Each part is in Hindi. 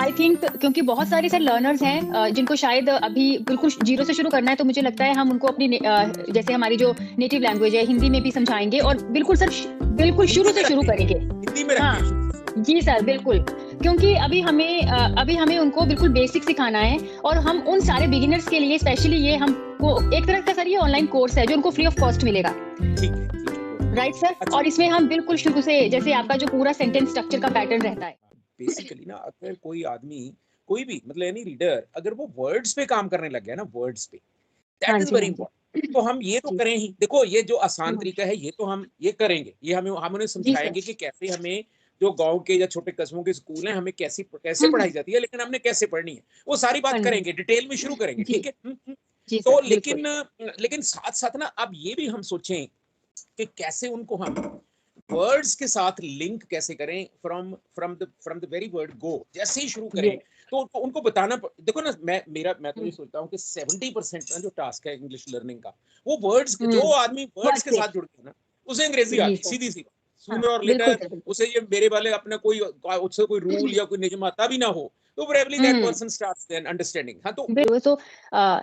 आई थिंक क्योंकि बहुत सारे सर लर्नर्स हैं जिनको शायद अभी बिल्कुल जीरो से शुरू करना है, तो मुझे लगता है हम उनको अपनी जैसे हमारी जो नेटिव लैंग्वेज है हिंदी में भी समझाएंगे और बिल्कुल सर बिल्कुल शुरू से शुरू करेंगे। हिंदी में हाँ रखिए। जी सर बिल्कुल, क्योंकि अभी हमें उनको बिल्कुल बेसिक सिखाना है और हम उन सारे बिगिनर्स के लिए स्पेशली ये हमको एक तरह का सर ये ऑनलाइन कोर्स है जो उनको फ्री ऑफ कॉस्ट मिलेगा। ठीक है राइट सर। अच्छा। और इसमें हम बिल्कुल शुरू से जैसे आपका जो पूरा सेंटेंस स्ट्रक्चर का पैटर्न रहता है बेसिकली ना, अगर कोई आदमी कोई भी मतलब एनी रीडर अगर वो वर्ड्स पे काम करने लग गया ना, वर्ड्स पे, हाँ दैट इज जी वेरी हाँ जी इंपॉर्टेंट। तो हम ये तो जी करें ही, देखो ये जो आसान हाँ तरीका है ये तो हम ये करेंगे, ये हम उन्हें जी सर। समझाएंगे कि कैसे हमें जो गांव के या छोटे कस्बों के स्कूल हैं हमें कैसे कैसे पढ़ाई हम्म, जाती है, लेकिन हमने कैसे पढ़नी है वो सारी बात पढ़नी करेंगे, डिटेल में शुरू करेंगे, जी ठीक है। जी तो सर बिल्कुल। लेकिन साथ साथ ना अब ये भी हम सोचें कि कैसे उनको हम वर्ड्स के साथ लिंक कैसे करें, from the very word go, जैसे ही शुरू करें ये तो उनको बताना देखो ना, मैं तो ये सोचता हूँ कि 70% ना जो टास्क है इंग्लिश लर्निंग का, वो वर्ड्स, जो आदमी वर्ड्स वर्ड के से साथ जुड़ते हैं ना उसे अंग्रेजी जी आती, सर। सीधी सी बात। हाँ सूनर और बिल्कुल लेटर सर बिल्कुल। उसे ये मेरे वाले अपना कोई उससे कोई रूल या कोई नियम आता भी ना हो, तो probably that hmm person starts then understanding. हाँ तो बिल्कुल। तो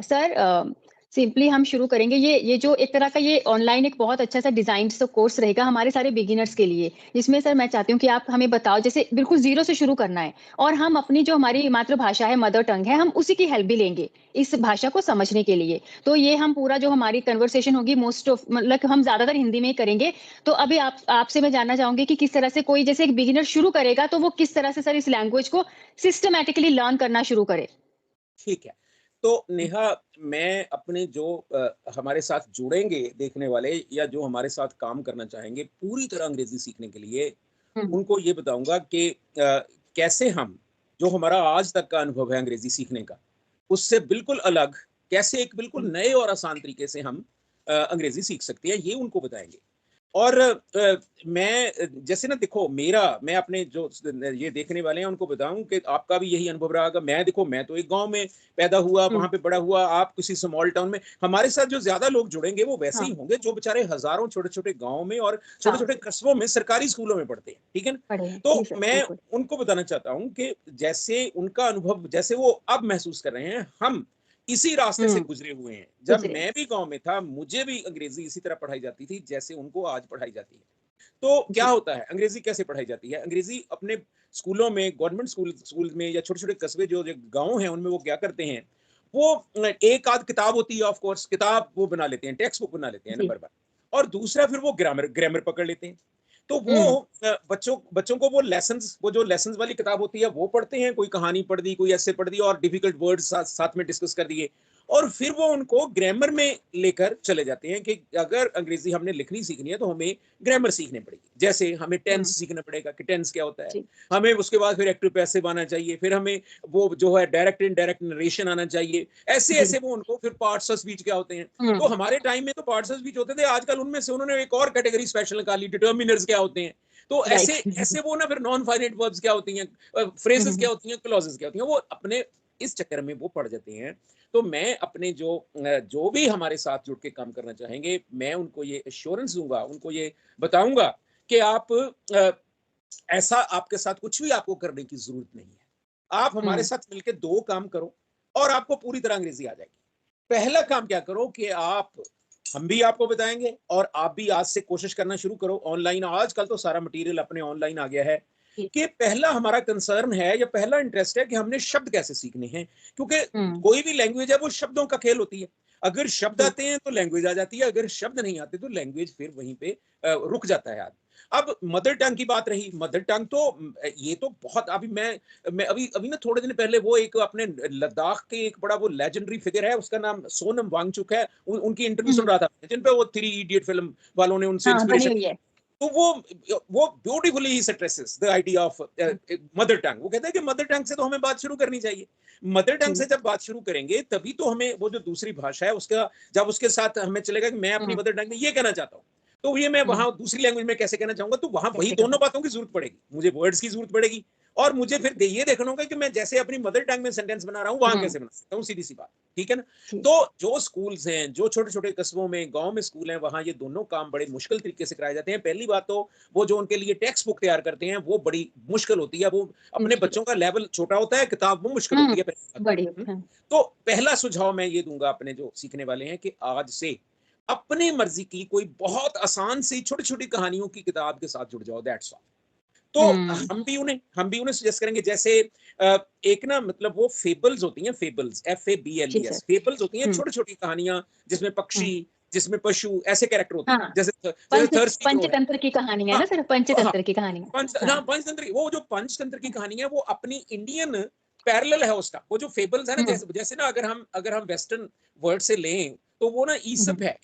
सर सिंपली हम शुरू करेंगे ये जो एक तरह का ये ऑनलाइन एक बहुत अच्छा सा डिजाइन कोर्स रहेगा हमारे सारे बिगिनर्स के लिए, जिसमें सर मैं चाहती हूँ कि आप हमें बताओ जैसे बिल्कुल जीरो से शुरू करना है और हम अपनी जो हमारी मातृभाषा है मदर टंग है हम उसी की हेल्प भी लेंगे इस भाषा को समझने के लिए। तो ये हम पूरा जो हमारी कन्वर्सेशन होगी मोस्ट ऑफ मतलब हम ज्यादातर हिंदी में ही करेंगे। तो अभी आपसे मैं जानना चाहूंगी कि किस तरह से कोई जैसे एक बिगिनर शुरू करेगा तो वो किस तरह से सर इस लैंग्वेज को सिस्टमैटिकली लर्न करना शुरू करे। ठीक है। तो नेहा, मैं अपने जो हमारे साथ जुड़ेंगे देखने वाले या जो हमारे साथ काम करना चाहेंगे पूरी तरह अंग्रेजी सीखने के लिए, हम्म उनको ये बताऊंगा कि कैसे हम, जो हमारा आज तक का अनुभव है अंग्रेजी सीखने का, उससे बिल्कुल अलग, कैसे एक बिल्कुल नए और आसान तरीके से हम अंग्रेजी सीख सकते हैं, ये उनको बताएंगे। और मैं जैसे ना देखो, मैं अपने जो ये देखने वाले हैं उनको बताऊं कि आपका भी यही अनुभव रहा होगा। मैं देखो, मैं तो एक गांव में पैदा हुआ, हम्म, वहां पे बड़ा हुआ, आप किसी स्मॉल टाउन में। हमारे साथ जो ज्यादा लोग जुड़ेंगे वो वैसे ही हाँ होंगे जो बेचारे हजारों छोटे छोटे गाँव में और छोटे हाँ छोटे कस्बों में सरकारी स्कूलों में पढ़ते हैं, ठीक है ना। पढ़े हैं जी तो सर मैं बिल्कुल। उनको बताना चाहता हूँ कि जैसे उनका अनुभव, जैसे वो अब महसूस कर रहे हैं, हम इसी रास्ते से हम्म गुजरे हुए हैं। जब गुजरे मैं भी गांव में था मुझे भी अंग्रेजी इसी तरह पढ़ाई जाती थी जैसे उनको आज पढ़ाई जाती है। तो क्या जी होता है, अंग्रेजी कैसे पढ़ाई जाती है? अंग्रेजी अपने स्कूलों में, गवर्नमेंट स्कूल में या छोटे छोटे कस्बे जो गांव हैं उनमें वो क्या करते हैं, वो एक आध किताब होती है, ऑफ कोर्स किताब वो बना लेते हैं, टेक्स्ट बुक बना लेते हैं जी नंबर वन। और दूसरा फिर वो ग्रामर ग्रामर पकड़ लेते हैं। तो वो हम्म बच्चों बच्चों को वो जो लेसन्स वाली किताब होती है वो पढ़ते हैं, कोई कहानी पढ़ दी, कोई ऐसे पढ़ दी और डिफिकल्ट वर्ड साथ में डिस्कस कर दिए। और फिर वो उनको ग्रामर में लेकर चले जाते हैं कि अगर अंग्रेजी हमने लिखनी सीखनी है तो हमें ग्रामर सीखनी पड़ेगी। जैसे हमें टेंस हम्म सीखना पड़ेगा कि टेंस क्या होता है, जी हमें उसके बाद फिर एक्टिव पैसिव आना चाहिए, फिर हमें वो जो है डायरेक्ट इनडायरेक्ट नरेशन आना चाहिए। ऐसे जी ऐसे वो उनको फिर पार्ट्स ऑफ स्पीच क्या होते हैं। तो हम्म हमारे टाइम में तो पार्ट्स ऑफ स्पीच होते थे, आजकल उनमें से उन्होंने एक और कैटेगरी स्पेशल निकाली, डिटर्मिनर्स क्या होते हैं। तो ऐसे राइट ऐसे वो ना फिर नॉन फाइनाइट वर्ब्स क्या होती हैं, फ्रेजेस क्या हम्म होती हैं, क्लॉजेस क्या होती हैं, वो अपने इस चक्कर में वो पढ़ जाते हैं। तो मैं अपने जो भी हमारे साथ जुड़ के काम करना चाहेंगे, मैं उनको ये एश्योरेंस दूंगा, उनको ये बताऊंगा कि आप ऐसा आपके साथ कुछ भी आपको करने की जरूरत नहीं है। आप हमारे हम्म साथ मिलकर दो काम करो और आपको पूरी तरह अंग्रेजी आ जाएगी। पहला काम क्या करो कि हम भी आपको बताएंगे और आप भी आज से कोशिश करना शुरू करो। ऑनलाइन आजकल तो सारा मटेरियल अपने ऑनलाइन आ गया है। जी कि पहला हमारा कंसर्न है या पहला इंटरेस्ट है कि हमने शब्द कैसे सीखने हैं, क्योंकि हम्म कोई भी लैंग्वेज है वो शब्दों का खेल होती है। अगर शब्द जी आते हैं तो लैंग्वेज आ जाती है, अगर शब्द नहीं आते तो लैंग्वेज फिर वहीं पे रुक जाता है आदमी। अब मदर टंग की बात रही, मदर टंग तो ये तो बहुत, अभी मैं अभी अभी ना थोड़े दिन पहले वो एक अपने लद्दाख के एक बड़ा वो लेजेंडरी फिगर है, उसका नाम सोनम वांगचुक है। उनकी इंटरव्यू सुन हम्म रहा था जिन पे वो थ्री इडियट फिल्म वालों ने उनसे हाँ बनी इंस्पिरेशन। हुई है तो वो beautifully he stresses the idea of mother tongue. वो कहते हैं कि मदर टंग से तो हमें बात शुरू करनी चाहिए। मदर टंग जी से जब बात शुरू करेंगे तभी तो हमें वो जो दूसरी भाषा है उसका, जब उसके साथ हमें चलेगा कि मैं अपनी हम्म मदर टंग में ये कहना चाहता हूँ, तो ये मैं हम्म वहां दूसरी लैंग्वेज में कैसे कहना चाहूंगा, तो वहां वही कैसे करना दोनों बातों की जरूरत पड़ेगी, मुझे वर्ड्स की जरूरत पड़ेगी और मुझे फिर ये देखना होगा कि मैं जैसे अपनी मदर टंग में सेंटेंस बना रहा हूँ वहां कैसे बना सकता हूँ, सीधी सी बात, ठीक है ना। तो जो स्कूल्स हैं, जो छोटे छोटे कस्बों में, गांव में स्कूल हैं, वहां ये दोनों काम बड़े मुश्किल तरीके से कराए जाते हैं। पहली बात तो वो जो उनके लिए टेक्स्ट बुक तैयार करते हैं वो बड़ी मुश्किल होती है, वो अपने बच्चों का लेवल छोटा होता है, किताब वो मुश्किल होती है। तो पहला सुझाव मैं ये दूंगा अपने जो सीखने वाले हैं कि आज से अपने मर्जी की कोई बहुत आसान सी छोटी छोटी कहानियों की किताब के साथ जुड़ जाओ, दैट्स ऑल। तो हम भी उन्हें सजेस्ट करेंगे, जैसे एक ना मतलब वो फेबल्स होती हैं, फेबल्स, FABLES, फेबल्स होती हैं छोटी छोटी कहानियां जिसमें पक्षी, जिसमें पशु, ऐसे कैरेक्टर होते हैं, जैसे पंचतंत्र की कहानी है ना सर, पंचतंत्र की कहानी, पंचतंत्र, वो जो पंचतंत्र की कहानी है वो अपनी इंडियन पैरेलल है उसका। वो जो फेबल्स है ना, जैसे ना अगर हम वेस्टर्न वर्ड से लें तो वो ना ईसप है,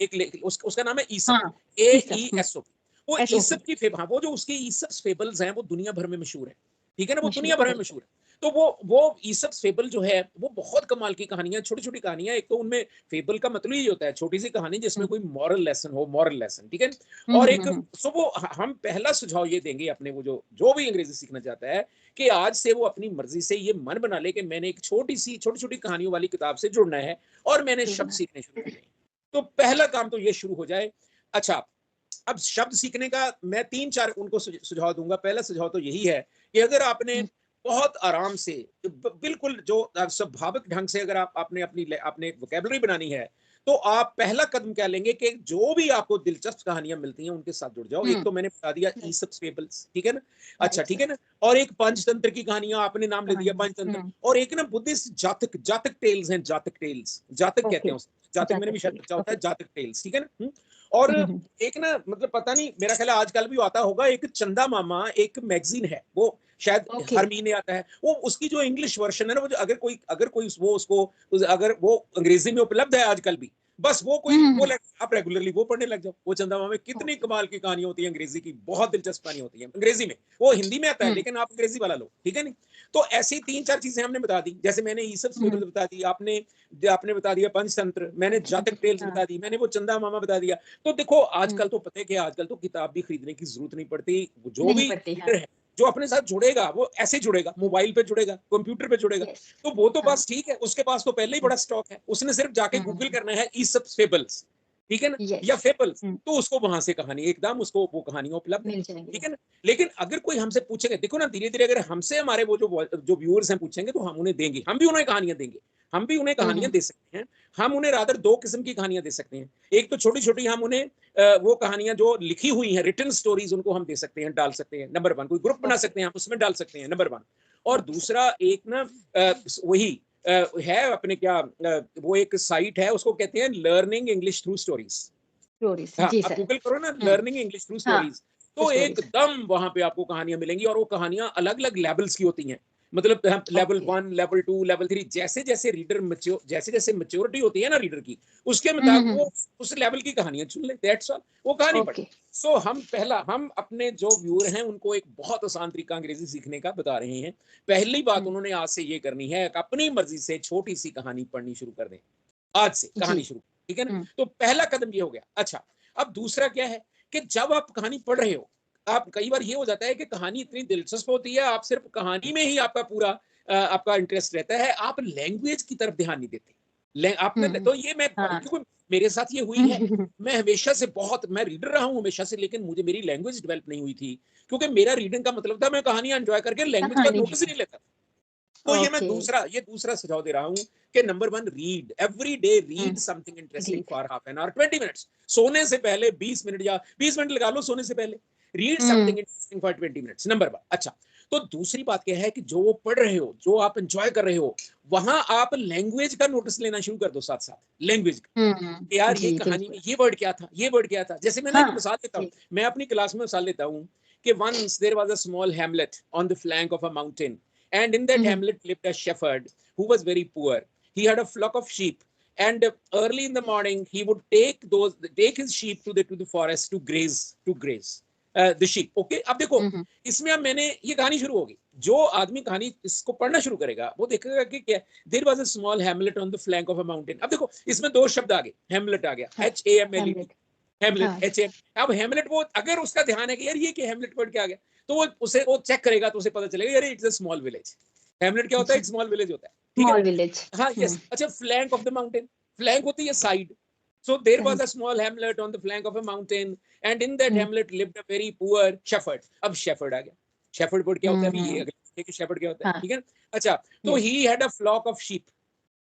उसका नाम है ईसप, AESOP। वो ईसप की हाँ, वो जो उसके ईसप फेबल्स हैं वो दुनिया भर में मशहूर है, ठीक है ना, वो दुनिया भर में मशहूर है। तो वो ईसप फेबल जो है वो बहुत कमाल की कहानियां, छोटी छोटी कहानियां। एक तो उनमें फेबल का मतलब ही होता है छोटी सी कहानी जिसमें कोई मॉरल लेसन हो, मॉरल लेसन, ठीक है। और एक सो वो हम पहला सुझाव ये देंगे अपने वो जो भी अंग्रेजी सीखना चाहता है कि आज से वो अपनी मर्जी से ये मन बना ले कि मैंने एक छोटी छोटी कहानियों वाली किताब से जुड़ना है और मैंने शब्द सीखने शुरू करने हैं। तो पहला काम तो ये शुरू हो जाए। अच्छा, अब शब्द सीखने का मैं 3-4 उनको सुझाव दूंगा। पहला सुझाव तो यही है कि अगर आपने बहुत आराम से बिल्कुल जो स्वाभाविक ढंग से अगर आपने अपने वोकैबुलरी बनानी है तो आप पहला कदम क्या लेंगे कि जो भी आपको दिलचस्प कहानियां मिलती हैं उनके साथ जुड़ जाओ। एक तो मैंने बता दिया ईसप फेबल्स, ठीक है ना, अच्छा ठीक है ना, और एक पंचतंत्र की कहानियां आपने नाम ले दिया पंचतंत्र, और एक ना बुद्धिस्ट जातक टेल्स हैं, जातक टेल्स, जातक कहते हैं उसे, जातक मैंने भी शायद बच्चा होता है, जातक टेल्स, ठीक है ना। और एक ना मतलब पता नहीं, मेरा ख्याल आजकल भी आता होगा, एक चंदा मामा एक मैगजीन है, वो शायद हर महीने आता है, वो उसकी जो इंग्लिश वर्जन है ना, वो जो अगर कोई वो उसको अगर वो अंग्रेजी में उपलब्ध है आजकल भी, बस वो कोई वो आप रेगुलरली वो पढ़ने लग जाओ। वो चंदा मामा में कितनी कमाल की कहानी होती है अंग्रेजी की, बहुत दिलचस्प कहानी होती है अंग्रेजी में, वो हिंदी में आता है लेकिन आप अंग्रेजी वाला लो, ठीक है नहीं। तो ऐसी 3-4 चीजें हमने बता दी, जैसे मैंने ईसप फेबल्स बता दी, आपने बता दिया पंचतंत्र, मैंने जातक टेल्स बता दी, मैंने वो चंदा मामा बता दिया। तो देखो आजकल तो पता है कि आजकल तो किताब भी खरीदने की जरूरत नहीं पड़ती, जो भी रीडर है जो अपने साथ जुड़ेगा वो ऐसे जुड़ेगा, मोबाइल पे जुड़ेगा, कंप्यूटर पे जुड़ेगा, तो वो तो बस ठीक है, उसके पास तो पहले ही बड़ा स्टॉक है, उसने सिर्फ जाके गूगल करना है ईसप फेबल्स, ठीक है ना, या फेबल्स, तो उसको वहां से कहानी एकदम उसको वो कहानियां उपलब्ध है, ठीक है ना। लेकिन अगर कोई हमसे पूछेगा, देखो ना धीरे धीरे अगर हमसे हमारे वो जो व्यूअर्स हैं पूछेंगे तो हम उन्हें देंगे, हम भी उन्हें कहानियां देंगे, हम भी उन्हें कहानियां दे सकते हैं। हम उन्हें रादर 2 किस्म की कहानियां दे सकते हैं। एक तो छोटी छोटी हम उन्हें वो कहानियां जो लिखी हुई हैं, रिटन स्टोरीज, उनको हम दे सकते हैं, डाल सकते हैं, नंबर 1। कोई ग्रुप बना सकते हैं, हम उसमें डाल सकते हैं, नंबर 1। और दूसरा एक ना वही है अपने क्या वो एक साइट है, उसको कहते हैं लर्निंग इंग्लिश थ्रू स्टोरीज। हाँ, आप गूगल करो ना लर्निंग इंग्लिश थ्रू स्टोरीज, तो एकदम वहां पे आपको कहानियां मिलेंगी, और वो कहानियां अलग अलग लेवल्स की होती हैं, मतलब लेवल 1, लेवल 2, लेवल 3, जैसे जैसे रीडर जैसे जैसे मैच्योरिटी होती है ना रीडर की, उसके मुताबिक वो उस लेवल की कहानियां चुन ले, दैट्स ऑल, वो कहानी पढ़े। सो हम अपने जो व्यूअर हैं उनको एक बहुत आसान तरीका अंग्रेजी सीखने का बता रहे हैं। पहली बात उन्होंने आज से ये करनी है, अपनी मर्जी से छोटी सी कहानी पढ़नी शुरू कर दें, आज से कहानी शुरू, ठीक है ना। तो पहला कदम ये हो गया। अच्छा, अब दूसरा क्या है कि जब आप कहानी पढ़ रहे हो, आप कई बार ये हो जाता है कि कहानी इतनी दिलचस्प होती है, आप सिर्फ कहानी में ही आपका पूरा आपका इंटरेस्ट रहता है, आप लैंग्वेज की तरफ ध्यान नहीं देते। आपने तो ये मैं क्योंकि मेरे साथ ये हुई है, मैं हमेशा से मैं रीडर रहा हूं हमेशा से, लेकिन मुझे मेरी लैंग्वेज डेवलप नहीं हुई थी, क्योंकि मेरा रीडिंग का मतलब था मैं कहानियां एंजॉय करके लैंग्वेज का नोटिस ही नहीं लेता। तो ये मैं दूसरा सुझाव दे रहा हूं कि number 1, read every day, read something interesting for half an hour, 20 minutes, सोने से पहले 20 मिनट या 20 मिनट लगा लो सोने से पहले, read something interesting for 20 minutes, number 1। अच्छा, तो दूसरी बात क्या है कि जो वो पढ़ रहे हो, जो आप एंजॉय कर रहे हो, वहां आप लैंग्वेज का नोटिस लेना शुरू कर दो, साथ साथ लैंग्वेज का, यार ये कहानी में ये वर्ड क्या था, ये वर्ड क्या था। जैसे मैं ना एक मिसाल देता हूँ, मैं अपनी क्लास में मिसाल देता हूँ कि once there was a small hamlet on the flank of a mountain, and in that hamlet lived a shepherd who was very poor. He had a flock of sheep, and early in the morning he would take his sheep to the forest to graze the sheep. Okay, अब देखो इसमें अब मैंने ये कहानी शुरू होगी, जो आदमी कहानी इसको पढ़ना शुरू करेगा वो देखेगा कि क्या, there was a small hamlet on the flank of a mountain. अब देखो इसमें 2 शब्द आ गए, हेमलेट आ गया, HAMLET, हेमलेट, अब हेमलेट, वो अगर उसका ध्यान है कि यार ये क्या हेमलेट वर्ड क्या आ गया, तो वो उसे वो चेक करेगा तो उसे पता चलेगा अरे it's a small village. Hamlet क्या होता है? अच्छा, एक स्मॉल विलेज होता है, ठीक है। Small village. हाँ, यस। अच्छा, flank of the mountain, flank होती है side. So there was a side. small hamlet on the flank of a mountain, and in that hamlet lived a very poor shepherd. अब shepherd आ गया। shepherd word क्या होता है? अभी ये अगले कि shepherd क्या होता है, हाँ, ठीक है। अच्छा, तो yes, he had a flock of sheep.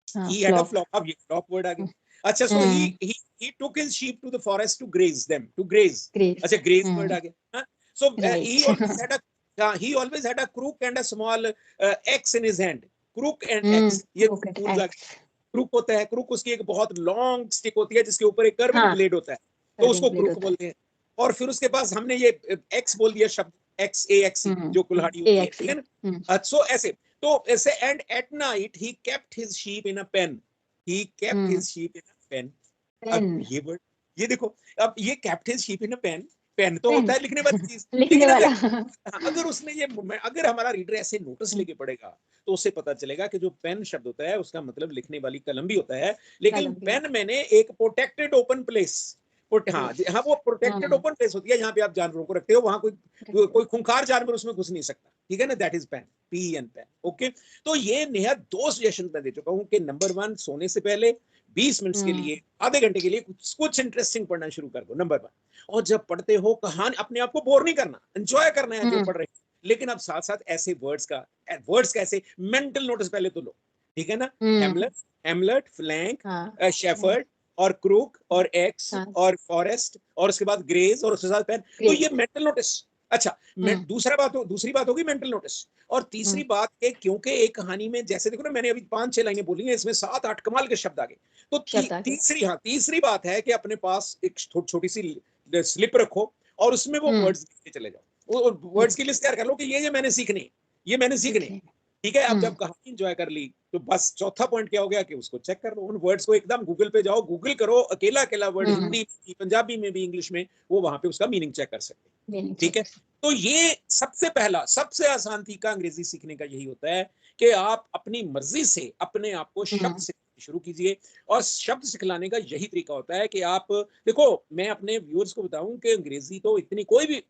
हाँ, He had a flock. flock, अब ये flock word आ गया। अच्छा, so he took his sheep to the forest to graze them, to graze. Grace. अच्छा, graze word आ गया, हाँ। So right. he always had a crook and a small axe in his hand. Crook and axe, ये क्रोकेट tools आ गए। एक्स। क्रूक होता है, क्रूक उसकी एक बहुत लॉन्ग स्टिक होती है जिसके ऊपर एक कर्व्ड हाँ, ब्लेड होता है, तो सर्विंग उसको ब्लेड क्रूक होता है। बोलते हैं। और फिर उसके पास हमने ये एक्स बोल दिया शब्द, एक्स ए एक्स ई, जो कुल्हाड़ी ए होती है, एक्स ठीक ई। है ना। सो ऐसे, तो ऐसे, and at night he kept his sheep in a pen, he kept his sheep in a pen. Pen. अब ये वर्ड, ये देखो, अब ये kept his sheep in a pen, pen तो पेन। होता है लिखने वाली चीज, लिखने लेकिन वाला। अगर उसने ये, अगर हमारा रीडर ऐसे नोटिस लेके पढ़ेगा तो उसे पता चलेगा कि जो पेन शब्द होता है उसका मतलब लिखने वाली कलम भी होता है, लेकिन कलम भी पेन होता मैंने एक प्रोटेक्टेड ओपन प्लेस, हाँ है। हाँ, वो प्रोटेक्टेड ओपन प्लेस होती है जहाँ पे आप जानवरों को रखते हो, वहां कोई खुंखार जानवर उसमें घुस नहीं सकता, ठीक है ना। That is pen, P N pen, okay. तो ये नेहा 2 सजेशन मैं दे चुका हूँ कि नंबर 1, सोने से पहले 20 मिनट्स के लिए, आधे घंटे के लिए कुछ इंटरेस्टिंग पढ़ना शुरू कर दो, नंबर 1। और जब पढ़ते हो कहानी, अपने आप को बोर नहीं करना, एंजॉय करना है जो पढ़ रहे हैं, लेकिन अब साथ साथ ऐसे वर्ड्स का ऐसे मेंटल नोटिस पहले तो लो, ठीक है ना। हेमलेट, हेमलेट, फ्लैंक, हाँ, शेफर्ड, और क्रूक, और एक्स, हाँ, और फॉरेस्ट, और उसके बाद ग्रेज, और उसके साथ पेन, तो ये ग्रेस। Mental notice. अच्छा, दूसरी बात होगी मेंटल नोटिस। और तीसरी बात है, क्योंकि एक कहानी में जैसे देखो ना, मैंने अभी 5-6 लाइनें बोली हैं, इसमें 7-8 कमाल के शब्द आ गए। तो शब्द आ गए। तीसरी बात है कि अपने पास एक छोटी सी स्लिप रखो और उसमें वो वर्ड्स लिखते चले जाओ, वर्ड्स की लिस्ट तैयार कर लो कि ये मैंने सीखने, ये मैंने सीखने, सीखने। ठीक है। अब जब कहानी एंजॉय कर ली तो बस चौथा पॉइंट क्या हो गया कि उसको चेक कर लो, उन वर्ड्स को एकदम गूगल पे जाओ, गूगल करो, अकेला अकेला वर्ड, हिंदी में भी, पंजाबी में भी, इंग्लिश में, वो वहां पे उसका मीनिंग चेक कर सकते हैं, मीनिंग ठीक चेक है। कर सकते। तो ये सबसे पहला, सबसे आसान तरीका अंग्रेजी सीखने का यही होता है कि आप अपनी मर्जी से अपने आप को शब्द सिखाना शुरू कीजिए। और शब्द सिखलाने का यही तरीका होता है कि आप देखो, मैं अपने व्यूअर्स को बताऊं कि अंग्रेजी तो इतनी, कोई भी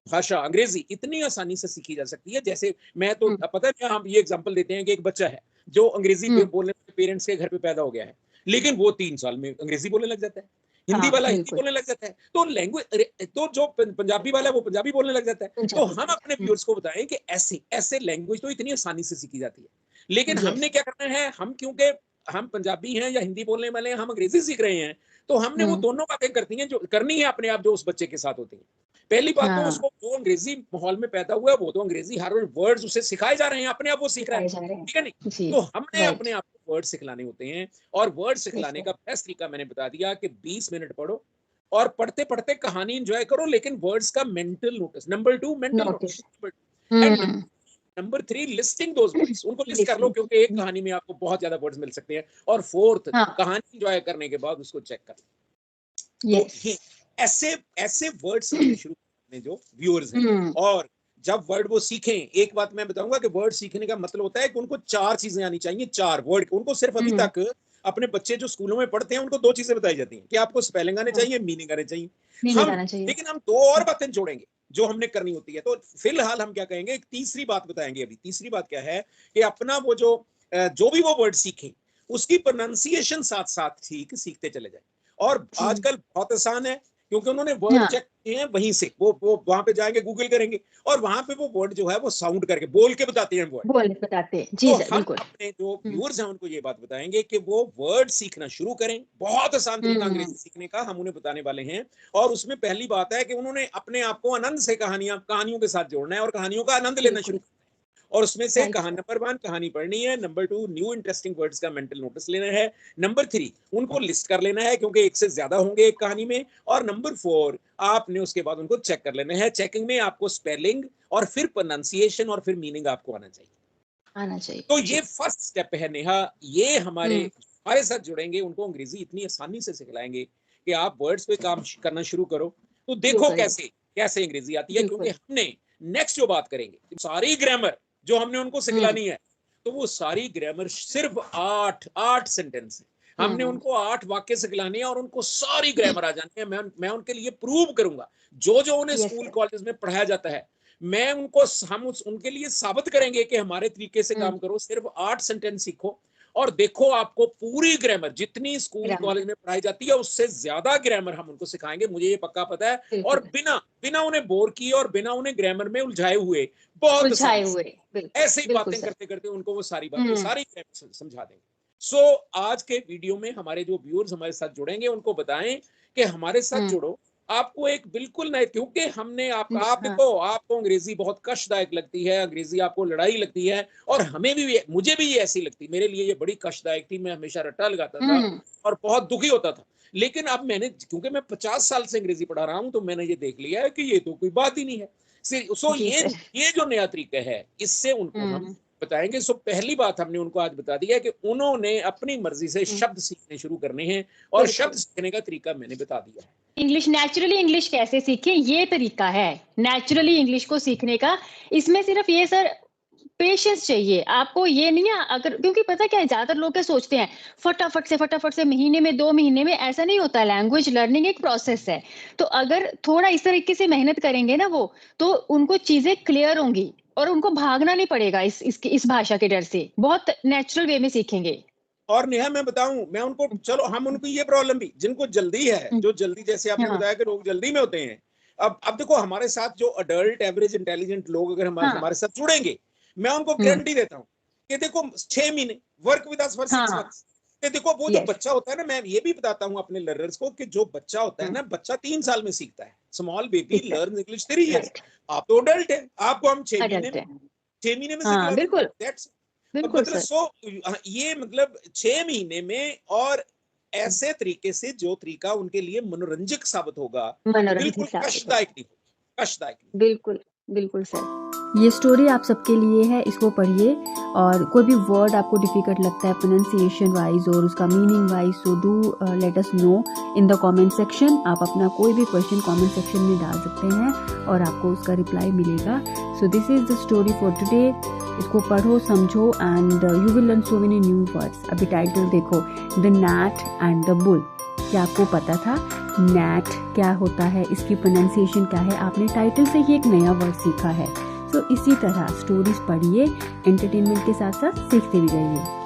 भाषा अंग्रेजी इतनी आसानी से सीखी जा सकती है। जैसे मैं तो, पता है, हम ये एग्जांपल देते हैं कि एक बच्चा है जो अंग्रेजी बोलने वाले पेरेंट्स के घर पे पैदा हो गया है, लेकिन वो 3 साल में अंग्रेजी बोलने लग जाता है, हिंदी हाँ, वाला हिंदी बिल्कुल। बोलने लग जाता है, तो लैंग्वेज, तो जो पंजाबी वाला है वो पंजाबी बोलने लग जाता है। तो पंजाबी हम अपने बोलते। व्यूअर्स को बताएं कि ऐसे ऐसे लैंग्वेज तो इतनी आसानी से सीखी जाती है, लेकिन यस। हमने क्या करना है, हम क्योंकि हम पंजाबी हैं या हिंदी बोलने वाले हैं, हम अंग्रेजी सीख रहे हैं, तो हमने वो दोनों बातें करती हैं जो करनी है अपने आप, जो उस बच्चे के साथ होती हैं। पहली बात तो, हाँ, उसको जो अंग्रेजी माहौल में पैदा हुआ है वो तो अंग्रेजी, हर वर्ड्स उसे सिखाए जा रहे हैं, अपने आप वो सीख रहा है, सिखाए जा रहे ठीक है नहीं। हैं। जी। तो हमने राइट। अपने आप को वर्ड सिखलाने होते हैं, और वर्ड यस सिखलाने सर। का बेस्ट तरीका मैंने बता दिया कि 20 मिनट पढ़ो, और पढ़ते पढ़ते कहानी एंजॉय करो, लेकिन वर्ड्स का mental notice, number 2 mental notice. Notice, and number 3 listing those words, उनको लिस्ट कर लो, लिसनिंग। क्योंकि एक कहानी में आपको बहुत ज्यादा वर्ड्स मिल सकते हैं। और फोर्थ, हाँ। कहानी एंजॉय करने के बाद उसको चेक कर लो। तो यस। ये ऐसे ऐसे वर्ड सीखने शुरू करने जो व्यूअर्स हैं, और जब वर्ड वो सीखें, एक बात मैं बताऊंगा कि वर्ड सीखने का मतलब होता है कि उनको 4 चीजें आनी चाहिए, 4 वर्ड। उनको सिर्फ अभी तक अपने बच्चे जो स्कूलों में पढ़ते हैं उनको 2 चीजें बताई जाती हैं कि आपको स्पेलिंग आने चाहिए, मीनिंग आने चाहिए। मीनिंग हम आना चाहिए। लेकिन हम 2 और बातें जोड़ेंगे जो हमने करनी होती है। तो फिलहाल हम क्या कहेंगे, एक तीसरी बात बताएंगे अभी। तीसरी बात क्या है कि अपना वो जो भी वो वर्ड सीखें उसकी प्रोनाउंसिएशन साथ साथ ठीक सीखते चले जाए। और आजकल बहुत आसान है, क्योंकि उन्होंने वर्ड हाँ, चेक किए हैं, वहीं से वो वहां पे जाएंगे, गूगल करेंगे, और वहां पे वो वर्ड जो है वो साउंड करके बोल के बताते हैं वर्ड। बोल बताते हैं। जी तो सर, हम बिल्कुल। अपने जो व्यूअर्स हैं उनको ये बात बताएंगे कि वो वर्ड सीखना शुरू करें। बहुत आसान तरीका अंग्रेजी सीखने का हम उन्हें बताने वाले हैं। और उसमें पहली बात है कि उन्होंने अपने आप को आनंद से कहानियों के साथ जोड़ना है और कहानियों का आनंद लेना शुरू बिल्कुल। करना है। और उसमें से राइट कहानी, सर। नंबर 1 कहानी पढ़नी है, नंबर 2 न्यू इंटरेस्टिंग वर्ड्स का मेंटल नोटिस लेना है, नंबर 3 उनको लिस्ट कर लेना है क्योंकि एक से ज्यादा होंगे एक कहानी में, और नंबर 4 आपने उसके बाद उनको चेक कर लेना है। चेकिंग में आपको स्पेलिंग और फिर प्रोनाउंसिएशन और फिर मीनिंग आपको आना चाहिए। आना चाहिए। तो ये जी। फर्स्ट स्टेप है नेहा। ये हमारे साथ जुड़ेंगे उनको अंग्रेजी इतनी आसानी से सिखलाएंगे कि आप वर्ड्स पे काम करना शुरू करो, तो शुरू देखो करेंगे। कैसे कैसे अंग्रेजी आती है। क्योंकि बिल्कुल। हमने नेक्स्ट जो बात करेंगे, सारी ग्रामर जो हमने उनको सिखलानी है, तो वो सारी ग्रामर सिर्फ 8 सेंटेंस है। हमने उनको 8 वाक्य सिखलाने हैं और उनको सारी ग्रामर आ जानी है। मैं उनके लिए प्रूव करूंगा जो जो उन्हें यस स्कूल सर। कॉलेज में पढ़ाया जाता है, मैं उनको हम उनके लिए साबित करेंगे कि हमारे तरीके से काम करो, सिर्फ 8 सेंटेंस सीखो और देखो आपको पूरी ग्रामर जितनी स्कूल कॉलेज में पढ़ाई जाती है उससे ज्यादा ग्रामर हम उनको सिखाएंगे, मुझे ये पक्का पता है। और बिना उन्हें बोर किए और बिना उन्हें ग्रामर में उलझाए हुए, बहुत ऐसे ही बातें करते करते उनको वो सारी बातें सारी ग्रामर समझा देंगे। सो आज के वीडियो में हमारे जो व्यूअर्स हमारे साथ जुड़ेंगे उनको बताएं कि हमारे साथ जुड़ो, आपको एक बिल्कुल नए, क्योंकि हमने आप देखो, आपको अंग्रेजी बहुत कष्टदायक लगती है, अंग्रेजी आपको लड़ाई लगती है, और हमें भी, मुझे भी ये ऐसी लगती, मेरे लिए ये बड़ी कष्टदायक थी, मैं हमेशा रट्टा लगाता था और बहुत दुखी होता था। लेकिन अब मैंने, क्योंकि मैं 50 साल से अंग्रेजी पढ़ा रहा हूं, तो मैंने ये देख लिया है कि ये तो कोई बात ही नहीं है। सो ये जो नया तरीका है, इससे उनको हम बताएंगे। सो पहली बात हमने उनको आज बता दिया कि उन्होंने अपनी मर्जी से शब्द सीखने शुरू करने हैं, और शब्द सीखने का तरीका मैंने बता दिया है। इंग्लिश, नेचुरली इंग्लिश कैसे सीखें, ये तरीका है नेचुरली इंग्लिश को सीखने का। इसमें सिर्फ ये सर पेशेंस चाहिए आपको, ये नहीं है अगर, क्योंकि पता क्या है, ज्यादातर लोग क्या सोचते हैं फटाफट से महीने में 2 महीने में, ऐसा नहीं होता। लैंग्वेज लर्निंग एक प्रोसेस है, तो अगर थोड़ा इस तरीके से मेहनत करेंगे ना वो, तो उनको चीजें क्लियर होंगी और उनको भागना नहीं पड़ेगा इस भाषा के डर से, बहुत नेचुरल वे में सीखेंगे। और नेहा मैं बताऊं, मैं उनको, चलो हम उनको ये प्रॉब्लम भी, जिनको जल्दी है, जो जल्दी, जैसे आपने बताया कि लोग जल्दी में होते हैं, अब देखो हमारे साथ जो अडल्ट एवरेज इंटेलिजेंट लोग अगर हमारे साथ जुड़ेंगे, मैं उनको गारंटी देता हूं कि देखो 6 महीने work with us for 6 months. देखो वो जो बच्चा होता है ना, मैं ये भी बताता हूं अपने लर्नर्स को कि जो बच्चा होता है ना, बच्चा 3 साल में सीखता है। Small baby learn English 3 years. आप तो अडल्ट है, आपको हम 6 महीने में सिखा बिल्कुल मतलब ये मतलब 6 महीने में, और ऐसे तरीके से जो तरीका उनके लिए मनोरंजक साबित होगा, बिल्कुल कष्टदायक नहीं, कष्टदायक नहीं। बिल्कुल सर। ये स्टोरी आप सबके लिए है, इसको पढ़िए, और कोई भी वर्ड आपको डिफिकल्ट लगता है प्रोनाउंसिएशन वाइज और उसका meaning wise, so do let us know in the comment section. आप अपना कोई भी क्वेश्चन कमेंट सेक्शन में डाल सकते हैं और आपको उसका रिप्लाई मिलेगा। So this is the story for today. इसको पढ़ो, समझो, and you will learn so many new words. अभी टाइटल देखो, the gnat and the bull. क्या आपको पता था gnat क्या होता है, इसकी प्रोनाउंसिएशन क्या है? आपने टाइटल से ही एक नया वर्ड सीखा है। तो इसी तरह स्टोरीज पढ़िए, एंटरटेनमेंट के साथ साथ सीखते भी रहिए।